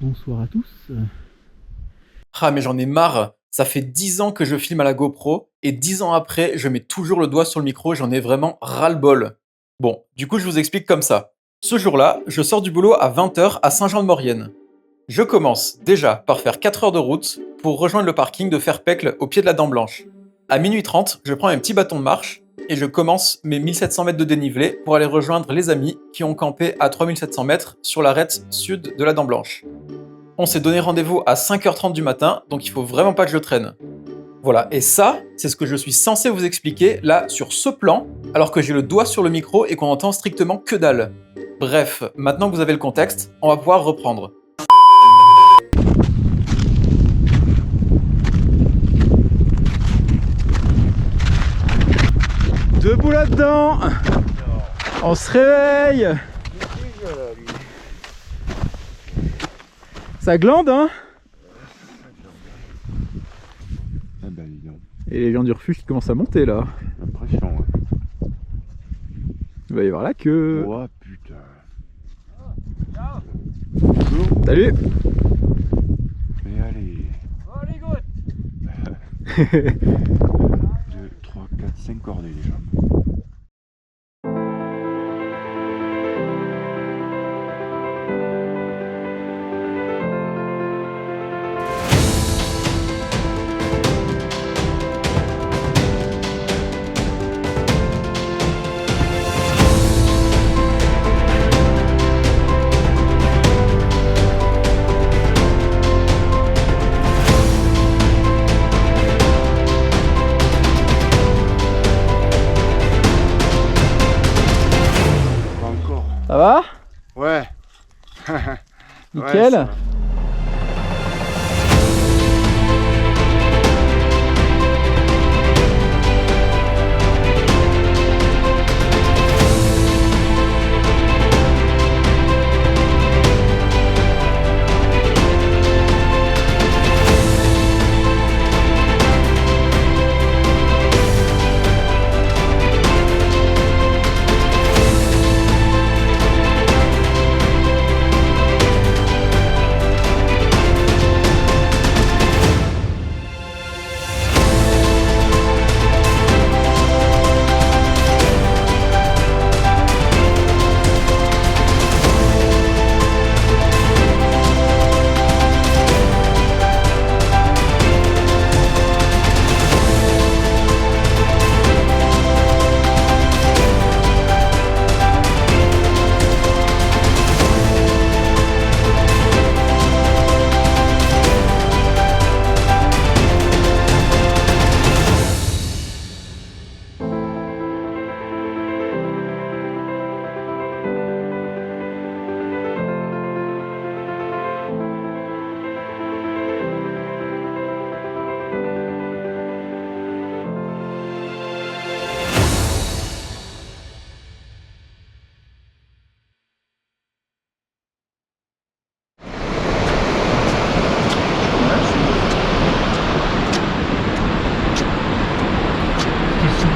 Bonsoir à tous. Ah mais j'en ai marre, ça fait 10 ans que je filme à la GoPro et 10 ans après, je mets toujours le doigt sur le micro, j'en ai vraiment ras-le-bol. Bon, du coup je vous explique comme ça. Ce jour-là, je sors du boulot à 20 h à Saint-Jean-de-Maurienne. Je commence déjà par faire 4 heures de route pour rejoindre le parking de Ferpecle au pied de la Dent Blanche. À minuit 30, je prends un petit bâton de marche et je commence mes 1700 mètres de dénivelé pour aller rejoindre les amis qui ont campé à 3700 mètres sur l'arête sud de la Dent Blanche. On s'est donné rendez-vous à 5h30 du matin, donc il faut vraiment pas que je traîne. Voilà, et ça, c'est ce que je suis censé vous expliquer là sur ce plan, alors que j'ai le doigt sur le micro et qu'on entend strictement que dalle. Bref, maintenant que vous avez le contexte, on va pouvoir reprendre. Debout là-dedans. On se réveille. Ça glande, hein? Ah bah dis donc, Et les gens du refuge qui commencent à monter là. l'impression, ouais. Il va y avoir la queue. Oh putain. Salut. Mais allez. Oh les gouttes. 2, 3, 4, 5 cordées déjà. Pas encore. Ça va? Ouais. Nickel.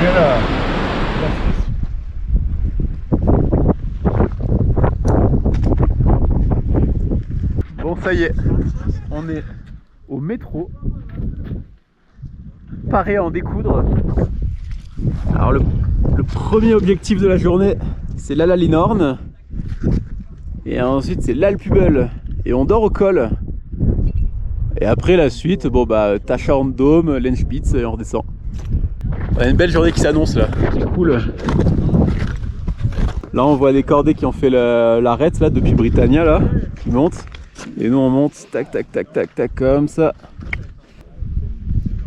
ça va. Bon, ça y est, on est au métro, paré à en découdre. Alors le premier objectif de la journée, c'est l'Ala Linorne. Et ensuite c'est l'Alpubel. Et on dort au col. Et après la suite, bon bah Tachorn Dome, Lenspitz et on redescend. On a une belle journée qui s'annonce là, c'est cool. Là on voit des cordées qui ont fait l'arête là depuis Britannia là, qui montent. Et nous on monte, tac tac tac tac tac comme ça.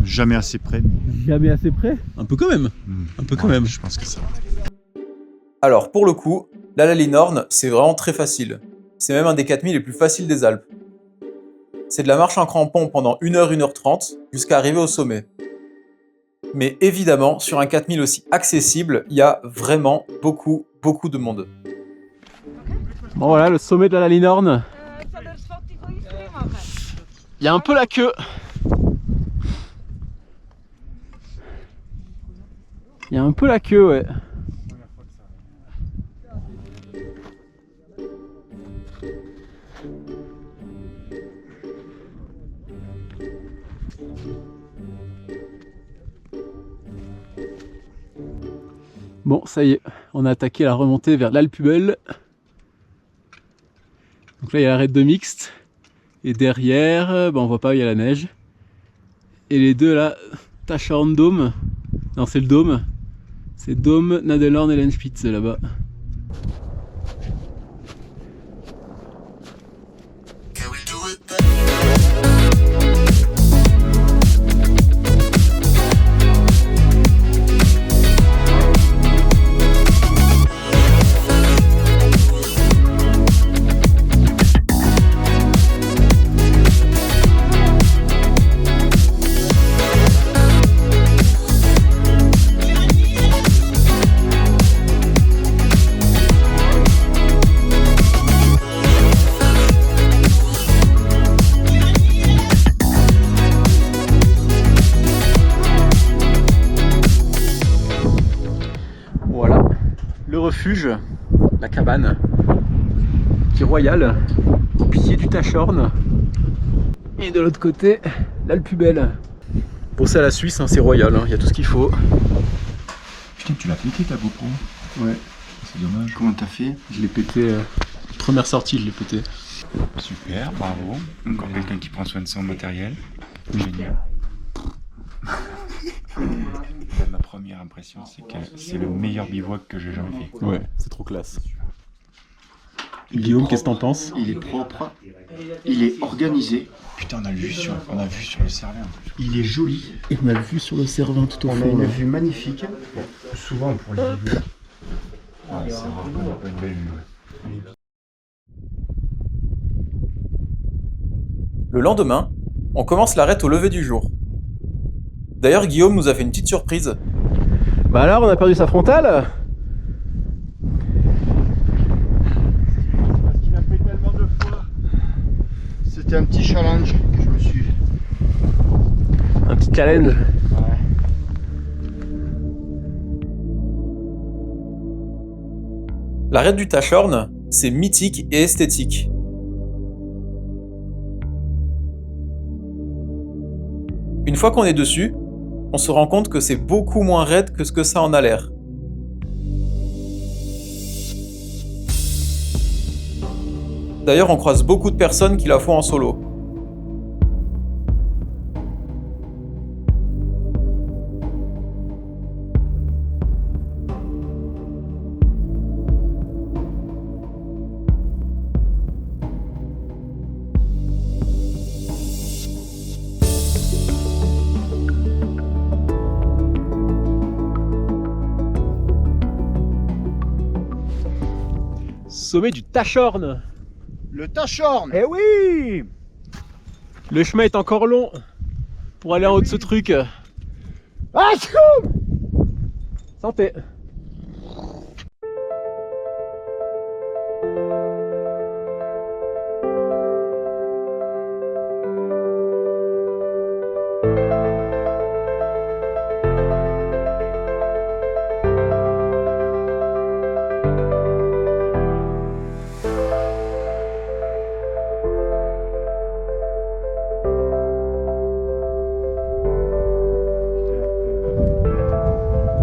Jamais assez près. Jamais assez près? Un peu quand même. Un peu quand même. Je pense que ça va. Alors pour le coup, l'Ala Linorne, c'est vraiment très facile. C'est même un des 4000 les plus faciles des Alpes. C'est de la marche en crampon pendant 1h, 1h30 jusqu'à arriver au sommet. Mais évidemment, sur un 4000 aussi accessible, il y a vraiment beaucoup de monde. Bon voilà, le sommet de la Linorne. Il y a un peu la queue. Il y a un peu la queue, ouais. Bon, ça y est, on a attaqué la remontée vers l'Alpubel. Donc là, il y a l'arête de mixte. Et derrière, on voit pas, il y a la neige. Et les deux là, Tachorn Dome. Non, c'est le Dôme. C'est Dôme, Nadelhorn et Lenspitze là-bas. Voilà, le refuge, la cabane, qui est royale, au pied du Tachorn. Et de l'autre côté, l'Alpubel. Bon, c'est à la Suisse, hein, c'est royal, il y a tout ce qu'il faut. Putain, tu l'as pété ta GoPro? Ouais. C'est dommage. Comment t'as fait? Je l'ai pété, première sortie, je l'ai pété. Super, bravo. Encore quelqu'un qui prend soin de son matériel. Génial. Ma première impression, c'est que c'est le meilleur bivouac que j'ai jamais fait. Ouais, c'est trop classe. Guillaume, qu'est-ce que t'en penses? Il est propre, il est organisé, Putain, on a vu sur le Cervin. il est joli, Et on a le vue sur le Cervin tout au on a fond. une là. vue magnifique. Souvent pour les vues. Ouais, c'est vraiment pas une belle vue. Ouais. Le lendemain, on commence l'arête au lever du jour. D'ailleurs, Guillaume nous a fait une petite surprise. Bah alors, on a perdu sa frontale. Parce qu'il a fait tellement de fois. C'était un petit challenge que je me suis. Un petit challenge. Ouais. L'arête du Tachorn, c'est mythique et esthétique. Une fois qu'on est dessus, on se rend compte que c'est beaucoup moins raide que ce que ça en a l'air. D'ailleurs, on croise beaucoup de personnes qui la font en solo. Sommet du Tachorn. Le Tachorn. Eh oui! Le chemin est encore long pour aller en haut de ce truc. Ah, santé!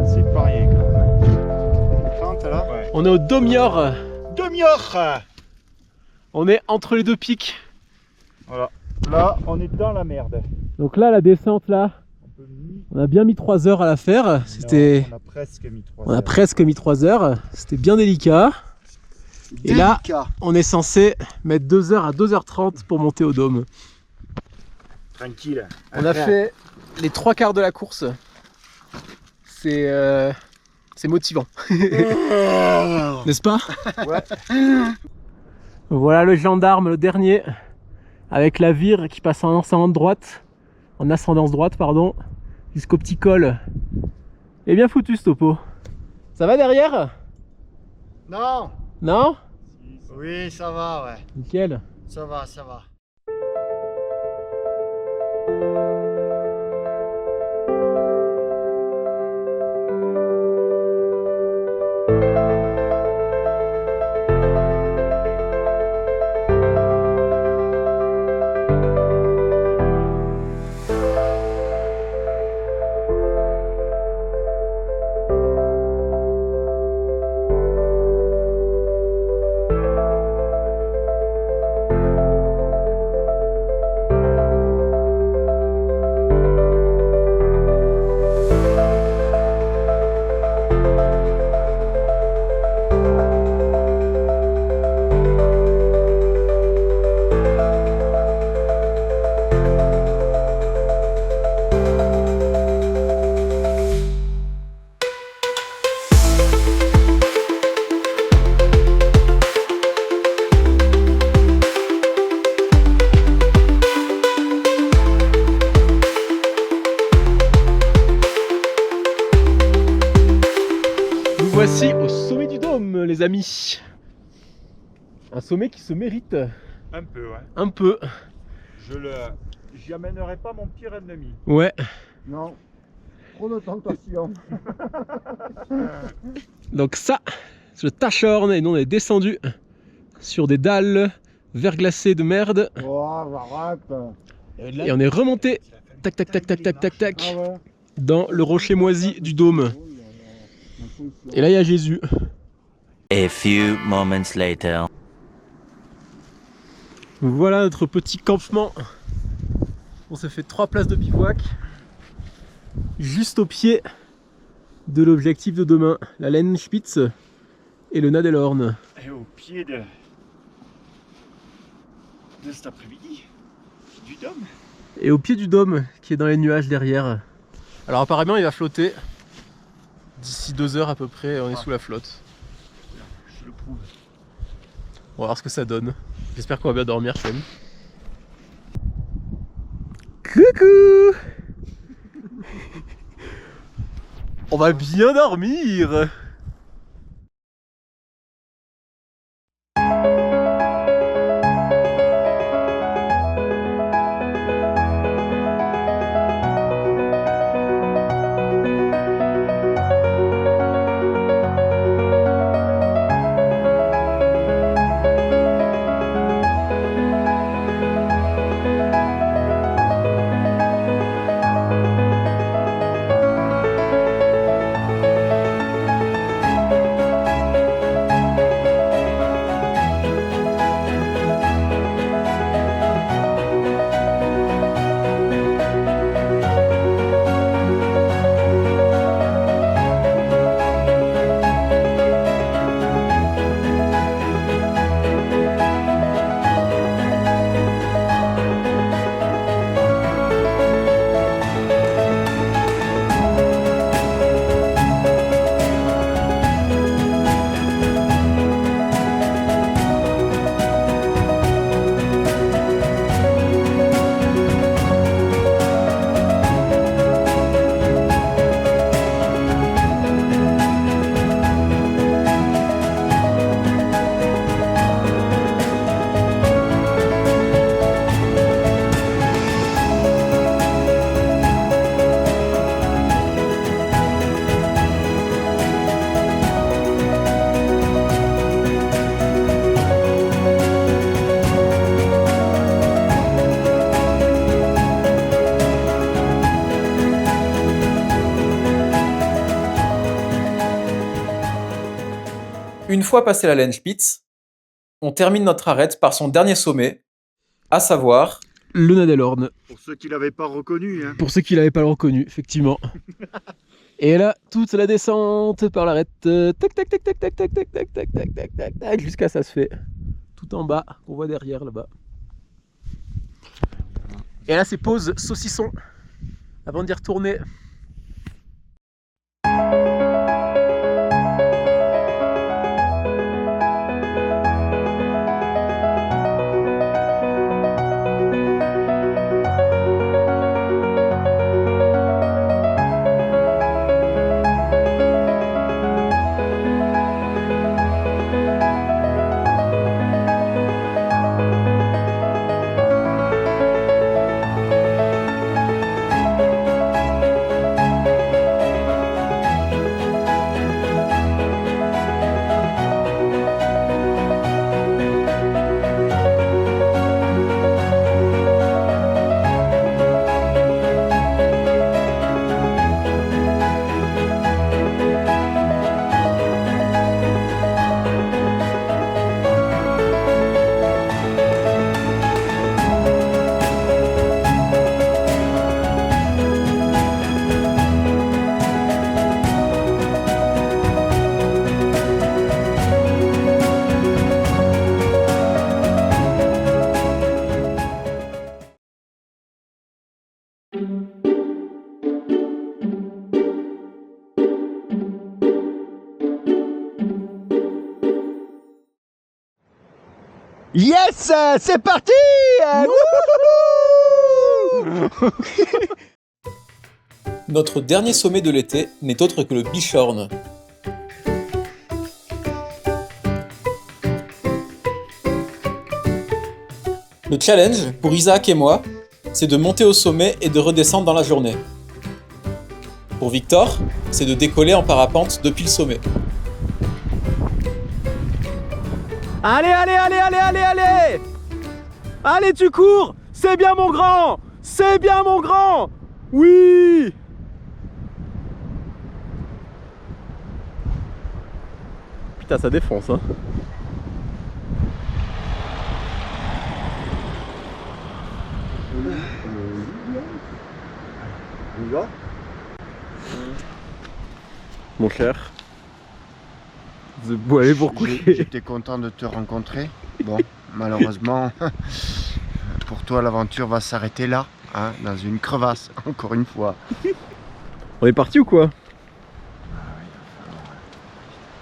C'est pas rien quand même. Tente là. Ouais. On est au Domior. Demi-heure. On est entre les deux pics. Voilà. Là, on est dans la merde. Donc là, la descente là, on a bien mis 3 heures à la faire. C'était, On a presque mis 3 on a presque mis 3 heures. C'était bien délicat. Et là, on est censé mettre 2 heures à 2h30 pour monter au dôme. Tranquille. On a fait les 3/4 de la course. C'est motivant, n'est-ce pas? Ouais. Voilà le gendarme, le dernier, avec la vire qui passe en ascendance droite, pardon, jusqu'au petit col. Et bien foutu ce topo. Ça va derrière? Non. Non? Oui, ça va, ouais. Nickel. Ça va, ça va. Voici au sommet du dôme, les amis. Un sommet qui se mérite Un peu, ouais. un peu. J'y amènerai pas mon pire ennemi. Ouais. Non, trop de tentation. Donc ça, c'est le Tachorn et nous on est descendu sur des dalles verglacées de merde Oh, arrête. et on est remonté tac tac tac tac tac tac tac Ah ouais. dans le rocher moisi du dôme. Et là il y a Jésus. A few moments later. Voilà notre petit campement. On s'est fait 3 places de bivouac juste au pied de l'objectif de demain, la Lennspitze et le Nadelhorn. Et au pied de cet après-midi, du dôme. Et au pied du dôme qui est dans les nuages derrière. Alors apparemment il va flotter. D'ici 2 heures à peu près, on est sous la flotte. Je le prouve. On va voir ce que ça donne. J'espère qu'on va bien dormir quand même. Coucou. On va bien dormir. Une fois passé la Lennspitze, on termine notre arête par son dernier sommet, à savoir Le Nadelhorn. Pour ceux qui l'avaient pas reconnu, hein. Pour ceux qui l'avaient pas reconnu, effectivement. Et là, toute la descente par l'arête, tac tac tac tac tac tac tac tac tac tac tac tac tac, jusqu'à ça se fait. Tout en bas, qu'on voit derrière là-bas. Et là, c'est pause saucisson avant d'y retourner. Yes, c'est parti. notre dernier sommet de l'été n'est autre que le Bischorn. Le challenge, pour Isaac et moi, c'est de monter au sommet et de redescendre dans la journée. Pour Victor, c'est de décoller en parapente depuis le sommet. Allez, allez, allez, allez, allez, allez! Allez, tu cours! C'est bien mon grand! C'est bien mon grand! Oui! Putain, ça défonce, hein. On y va? Mon cher, vous êtes beau aller pour coucher. J'étais content de te rencontrer. Bon, malheureusement, pour toi, l'aventure va s'arrêter là, hein, dans une crevasse, encore une fois. On est parti ou quoi?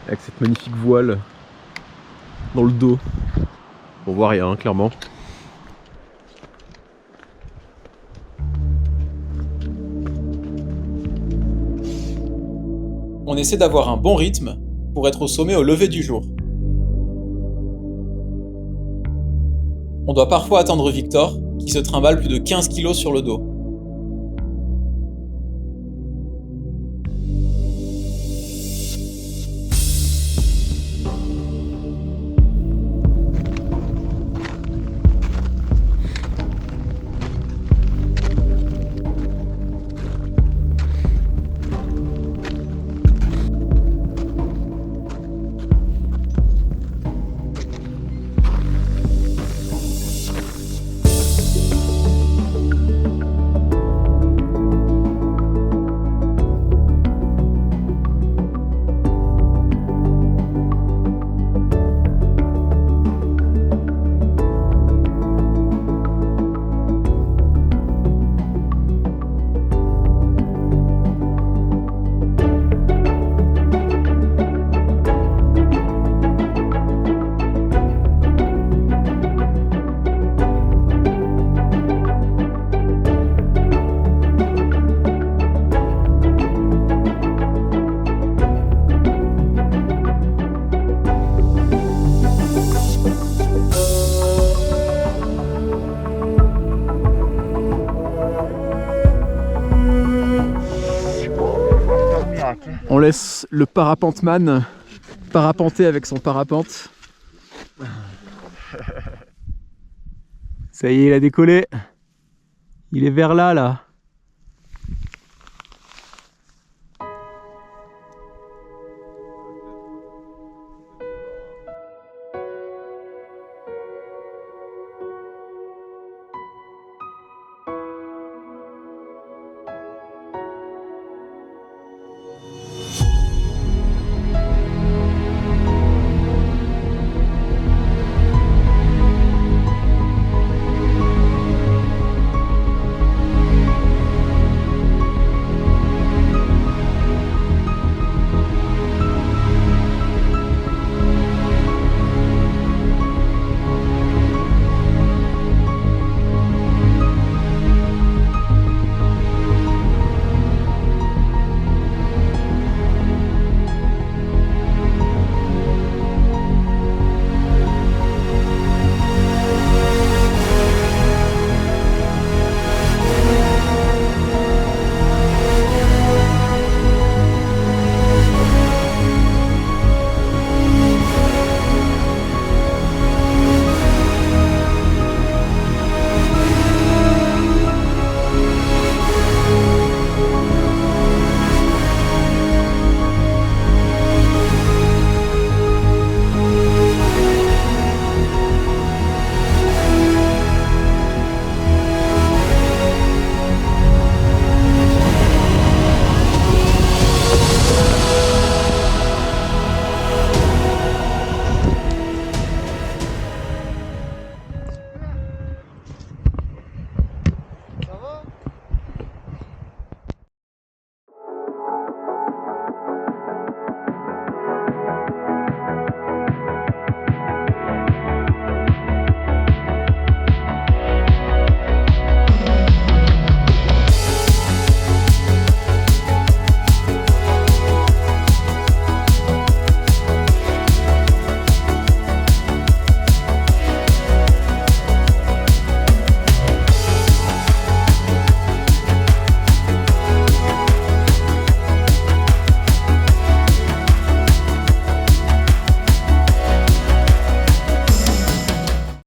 Avec cette magnifique voile dans le dos. On voit rien, hein, clairement. On essaie d'avoir un bon rythme pour être au sommet au lever du jour. On doit parfois attendre Victor, qui se trimballe plus de 15 kg sur le dos. On laisse le parapenteman parapenter avec son parapente. Ça y est, il a décollé. Il est vers là, là.